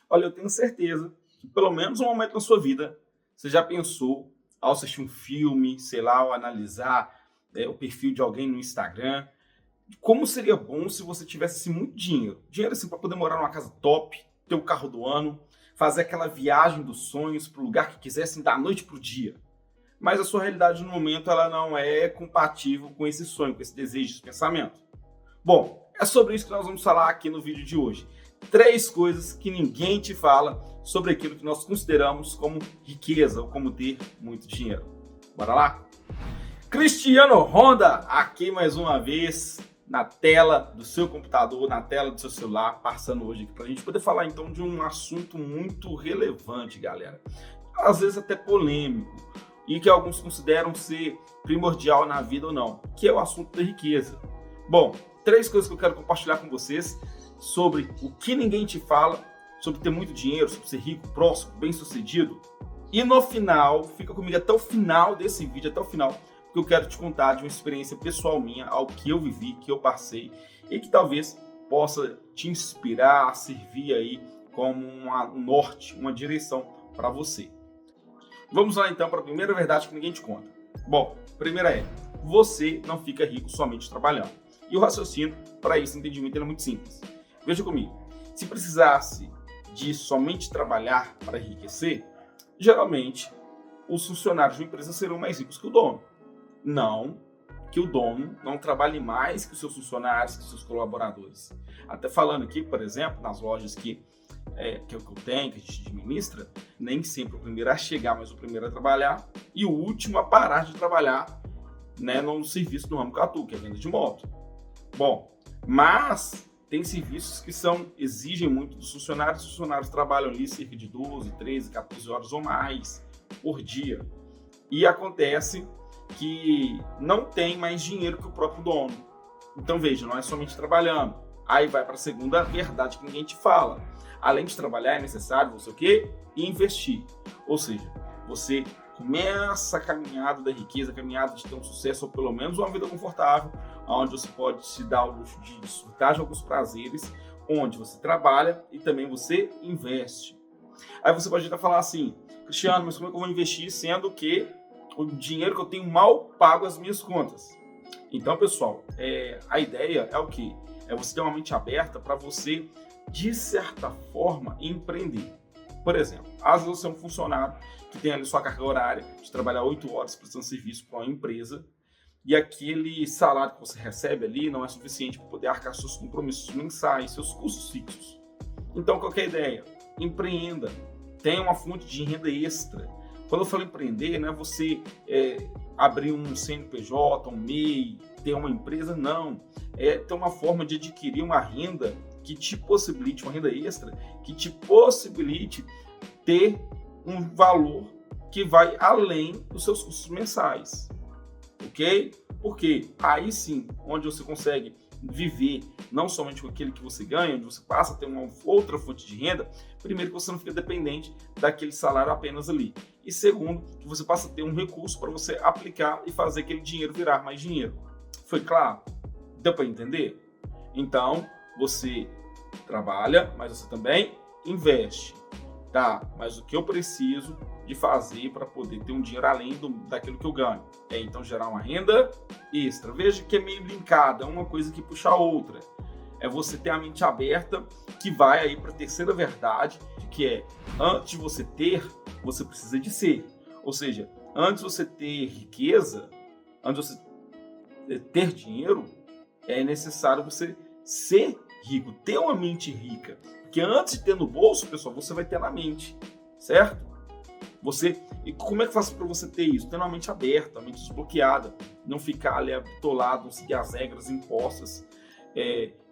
Olha, eu tenho certeza que pelo menos um momento na sua vida você já pensou ao assistir um filme, sei lá, ao analisar o perfil de alguém no Instagram, como seria bom se você tivesse assim, muito dinheiro. Dinheiro assim para poder morar numa casa top, ter o carro do ano, fazer aquela viagem dos sonhos para o lugar que quisesse da noite para o dia. Mas a sua realidade no momento ela não é compatível com esse sonho, com esse desejo, esse pensamento. Bom, é sobre isso que nós vamos falar aqui no vídeo de hoje. 3 coisas que ninguém te fala sobre aquilo que nós consideramos como riqueza ou como ter muito dinheiro. Bora lá? Cristiano Honda, aqui mais uma vez na tela do seu computador, na tela do seu celular, passando hoje aqui para a gente poder falar então de um assunto muito relevante, galera. Às vezes até polêmico e que alguns consideram ser primordial na vida ou não, que é o assunto da riqueza. Bom, 3 coisas que eu quero compartilhar com vocês sobre o que ninguém te fala, sobre ter muito dinheiro, sobre ser rico, próspero, bem-sucedido. E no final, fica comigo até o final desse vídeo, até o final, porque eu quero te contar de uma experiência pessoal minha, algo que eu vivi, que eu passei e que talvez possa te inspirar, servir aí como um norte, uma direção para você. Vamos lá então para a primeira verdade que ninguém te conta. Bom, a primeira é, você não fica rico somente trabalhando. E o raciocínio para esse entendimento é muito simples. Veja comigo, se precisasse de somente trabalhar para enriquecer, geralmente os funcionários de uma empresa serão mais ricos que o dono. Não que o dono não trabalhe mais que os seus funcionários, que os seus colaboradores. Até falando aqui, por exemplo, nas lojas que eu tenho, que a gente administra, nem sempre o primeiro a chegar, mas o primeiro a trabalhar e o último a parar de trabalhar, né, no serviço do ramo que eu atuo, que é a venda de moto. Bom, mas tem serviços que exigem muito dos funcionários. Os funcionários trabalham ali cerca de 12, 13, 14 horas ou mais por dia. E acontece que não tem mais dinheiro que o próprio dono. Então veja, não é somente trabalhando. Aí vai para a segunda verdade que ninguém te fala. Além de trabalhar, é necessário você o quê? Investir. Ou seja, você começa a caminhada da riqueza, a caminhada de ter um sucesso ou pelo menos uma vida confortável, onde você pode se dar o luxo de desfrutar de alguns prazeres, onde você trabalha e também você investe. Aí você pode até falar assim, Cristiano, mas como é que eu vou investir sendo que o dinheiro que eu tenho mal pago as minhas contas? Então, pessoal, a ideia é o quê? É você ter uma mente aberta para você, de certa forma, empreender. Por exemplo, às vezes você é um funcionário que tem ali sua carga horária de trabalhar 8 horas prestando serviço para uma empresa e aquele salário que você recebe ali não é suficiente para poder arcar seus compromissos mensais, seus custos fixos. Então, qual que é a ideia? Empreenda, tenha uma fonte de renda extra. Quando eu falo empreender, não é você abrir um CNPJ, um MEI, ter uma empresa, não. É ter uma forma de adquirir uma renda que te possibilite, uma renda extra, que te possibilite ter um valor que vai além dos seus custos mensais, ok? Porque aí sim, onde você consegue viver não somente com aquele que você ganha, onde você passa a ter uma outra fonte de renda, primeiro que você não fica dependente daquele salário apenas ali, e segundo, que você passa a ter um recurso para você aplicar e fazer aquele dinheiro virar mais dinheiro. Foi claro? Deu para entender? Então, você trabalha, mas você também investe, tá? Mas o que eu preciso de fazer para poder ter um dinheiro além daquilo que eu ganho? Então gerar uma renda extra. Veja que é meio linkada, é uma coisa que puxa a outra. É você ter a mente aberta, que vai aí para a terceira verdade, que é, antes de você ter, você precisa de ser. Ou seja, antes de você ter riqueza, antes de você ter dinheiro, é necessário você ser rico, ter uma mente rica. Porque antes de ter no bolso, pessoal, você vai ter na mente, certo? E como é que faz para você ter isso? Tendo uma mente aberta, a mente desbloqueada, não ficar ali atolado, não seguir as regras impostas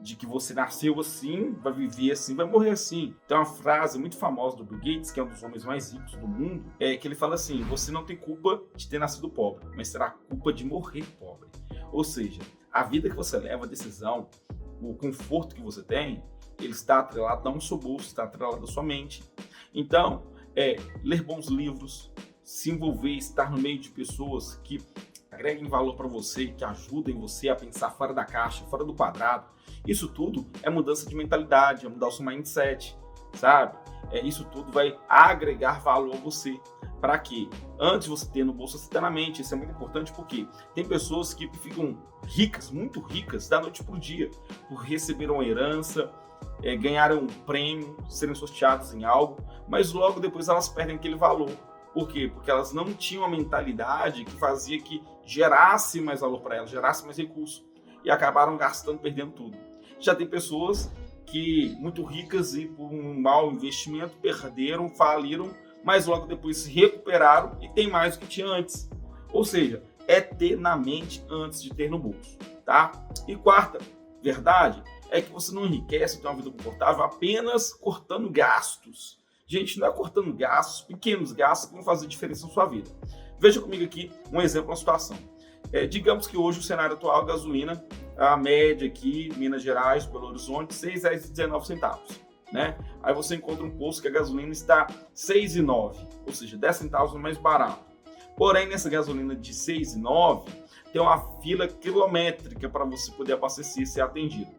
de que você nasceu assim, vai viver assim, vai morrer assim. Tem uma frase muito famosa do Bill Gates, que é um dos homens mais ricos do mundo, que ele fala assim, você não tem culpa de ter nascido pobre, mas terá culpa de morrer pobre. Ou seja, a vida que você leva, a decisão, o conforto que você tem, ele está atrelado ao seu bolso, está atrelado à sua mente. Então, ler bons livros, se envolver, estar no meio de pessoas que agreguem valor para você, que ajudem você a pensar fora da caixa, fora do quadrado. Isso tudo é mudança de mentalidade, é mudar o seu mindset, sabe? isso tudo vai agregar valor a você. Para quê? Antes de você ter no bolso, você ter na mente. Isso é muito importante porque tem pessoas que ficam ricas, muito ricas, da noite para o dia, por receber uma herança, ganharam um prêmio, serem sorteados em algo, mas logo depois elas perdem aquele valor. Por quê? Porque elas não tinham a mentalidade que fazia que gerasse mais valor para elas, gerasse mais recurso, e acabaram gastando, perdendo tudo. Já tem pessoas que, muito ricas e por um mau investimento, perderam, faliram, mas logo depois se recuperaram e tem mais do que tinha antes. Ou seja, é ter na mente antes de ter no bolso, tá? E quarta verdade é que você não enriquece, tem uma vida confortável apenas cortando gastos. Gente, não é cortando gastos, pequenos gastos que vão fazer diferença na sua vida. Veja comigo aqui um exemplo, uma situação. Digamos que hoje o cenário atual, a gasolina, a média aqui, Minas Gerais, Belo Horizonte, R$ 6,19, né? Aí você encontra um posto que a gasolina está R$ 6,09, ou seja, 10 centavos mais barato. Porém, nessa gasolina de R$ 6,09, tem uma fila quilométrica para você poder abastecer e ser atendido.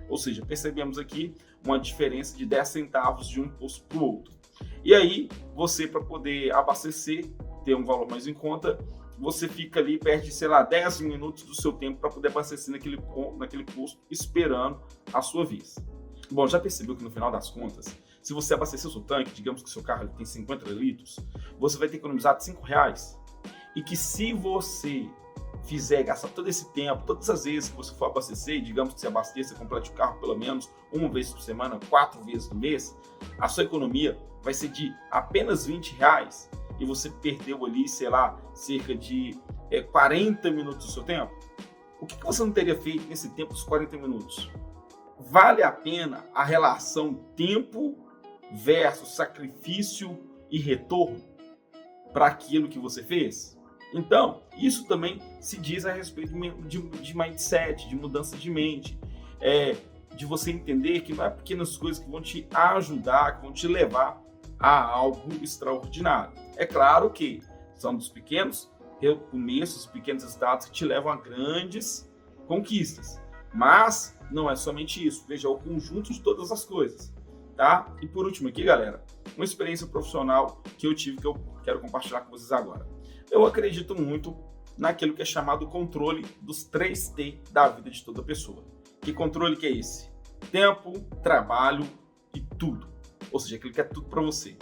Ou seja, percebemos aqui uma diferença de 10 centavos de um posto para o outro. E aí, você, para poder abastecer, ter um valor mais em conta, você fica ali, perde, 10 minutos do seu tempo para poder abastecer naquele posto, esperando a sua vez. Bom, já percebeu que no final das contas, se você abastecer o seu tanque, digamos que o seu carro tem 50 litros, você vai ter economizado R$5. E que se você fizer gastar todo esse tempo, todas as vezes que você for abastecer, digamos que você abasteça e complete o carro pelo menos uma vez por semana, 4 vezes no mês, a sua economia vai ser de apenas R$20 e você perdeu ali, cerca de 40 minutos do seu tempo. O que você não teria feito nesse tempo dos 40 minutos? Vale a pena a relação tempo versus sacrifício e retorno para aquilo que você fez? Então, isso também se diz a respeito de mindset, de mudança de mente, de você entender que não é pequenas coisas que vão te ajudar, que vão te levar a algo extraordinário. É claro que são dos pequenos recomeços, pequenos estados que te levam a grandes conquistas, mas não é somente isso, veja o conjunto de todas as coisas, tá? E por último aqui, galera, uma experiência profissional que eu tive que eu quero compartilhar com vocês agora. Eu acredito muito naquilo que é chamado controle dos 3T da vida de toda pessoa. Que controle que é esse? Tempo, trabalho e tudo. Ou seja, aquilo que é tudo para você.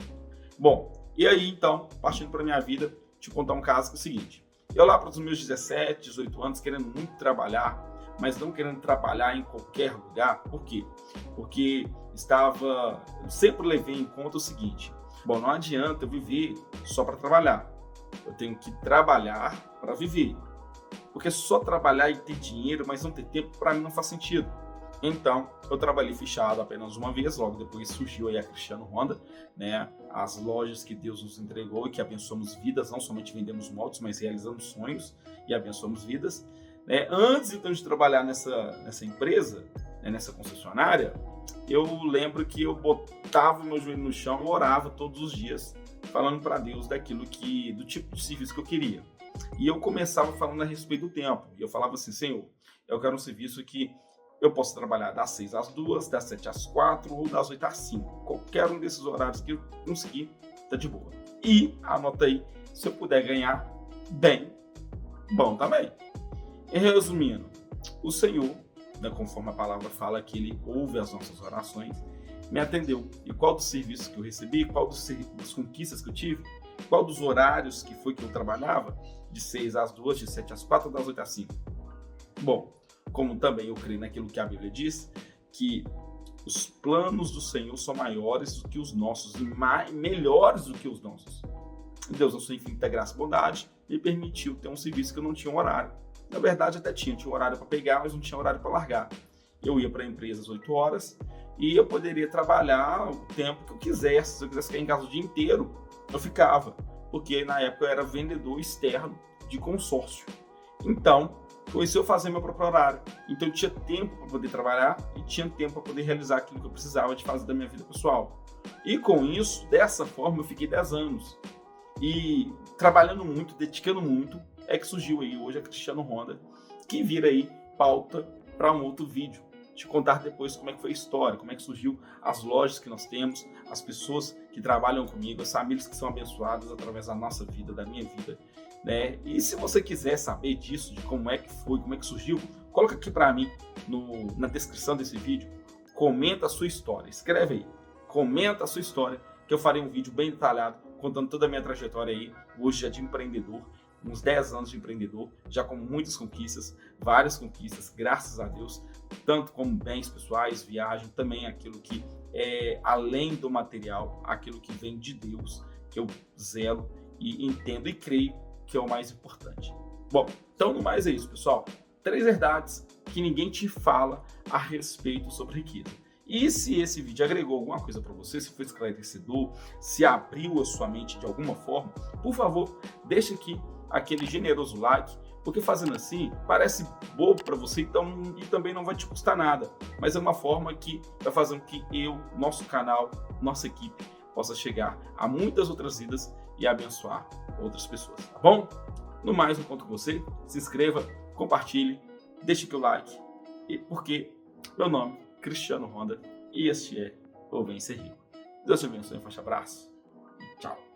Bom, e aí então, partindo para minha vida, te contar um caso que é o seguinte. Eu lá para os meus 17, 18 anos, querendo muito trabalhar, mas não querendo trabalhar em qualquer lugar. Por quê? Porque eu sempre levei em conta o seguinte. Bom, não adianta eu viver só para trabalhar. Eu tenho que trabalhar para viver. Porque só trabalhar e ter dinheiro, mas não ter tempo, para mim não faz sentido. Então, eu trabalhei fechado apenas uma vez, logo depois surgiu aí a Cristiano Honda, né? As lojas que Deus nos entregou e que abençoamos vidas, não somente vendemos motos, mas realizamos sonhos e abençoamos vidas. Antes então de trabalhar nessa empresa, nessa concessionária, eu lembro que eu botava o meu joelho no chão e orava todos os dias, falando para Deus do tipo de serviço que eu queria. E eu começava falando a respeito do tempo. E eu falava assim, Senhor, eu quero um serviço que eu posso trabalhar das 6 às 2, das 7 às 4 ou das 8 às 5. Qualquer um desses horários que eu conseguir, tá de boa. E, anota aí, se eu puder ganhar bem, bom também. E resumindo, o Senhor, conforme a palavra fala que Ele ouve as nossas orações, me atendeu. E qual dos serviços que eu recebi, qual das conquistas que eu tive, qual dos horários que foi que eu trabalhava, de 6 às 2, de 7 às 4, das 8 às 5. Bom, como também eu creio naquilo que a Bíblia diz, que os planos do Senhor são maiores do que os nossos e melhores do que os nossos. Deus, na sua infinita graça e bondade, me permitiu ter um serviço que eu não tinha um horário. Na verdade, até tinha um horário para pegar, mas não tinha horário para largar. Eu ia para a empresa às 8 horas e eu poderia trabalhar o tempo que eu quisesse. Se eu quisesse ficar em casa o dia inteiro, eu ficava. Porque na época eu era vendedor externo de consórcio. Então, com isso eu fazia meu próprio horário. Então eu tinha tempo para poder trabalhar e tinha tempo para poder realizar aquilo que eu precisava de fazer da minha vida pessoal. E com isso, dessa forma, eu fiquei 10 anos. E trabalhando muito, dedicando muito, é que surgiu aí hoje a Cristiano Honda, que vira aí pauta para um outro vídeo te contar depois como é que foi a história, como é que surgiu as lojas que nós temos, as pessoas que trabalham comigo, as famílias que são abençoadas através da nossa vida, da minha vida, né? E se você quiser saber disso, de como é que foi, como é que surgiu, coloca aqui para mim na descrição desse vídeo, comenta a sua história, escreve aí, comenta a sua história, que eu farei um vídeo bem detalhado, contando toda a minha trajetória aí, hoje já de empreendedor, uns 10 anos de empreendedor, já com muitas conquistas, várias conquistas, graças a Deus, tanto como bens pessoais, viagem, também aquilo que é além do material, aquilo que vem de Deus, que eu zelo e entendo e creio que é o mais importante. Bom, então no mais é isso, pessoal. 3 verdades que ninguém te fala a respeito sobre riqueza. E se esse vídeo agregou alguma coisa para você, se foi esclarecedor, se abriu a sua mente de alguma forma, por favor, deixa aqui aquele generoso like, porque fazendo assim parece bobo para você, então, e também não vai te custar nada, mas é uma forma que vai fazendo que nosso canal, nossa equipe possa chegar a muitas outras vidas e abençoar outras pessoas, tá bom? No mais, eu conto com você, se inscreva, compartilhe, deixe aqui o like, e porque meu nome é Cristiano Honda e este é o Vem Ser Rico. Deus te abençoe, um forte abraço e tchau!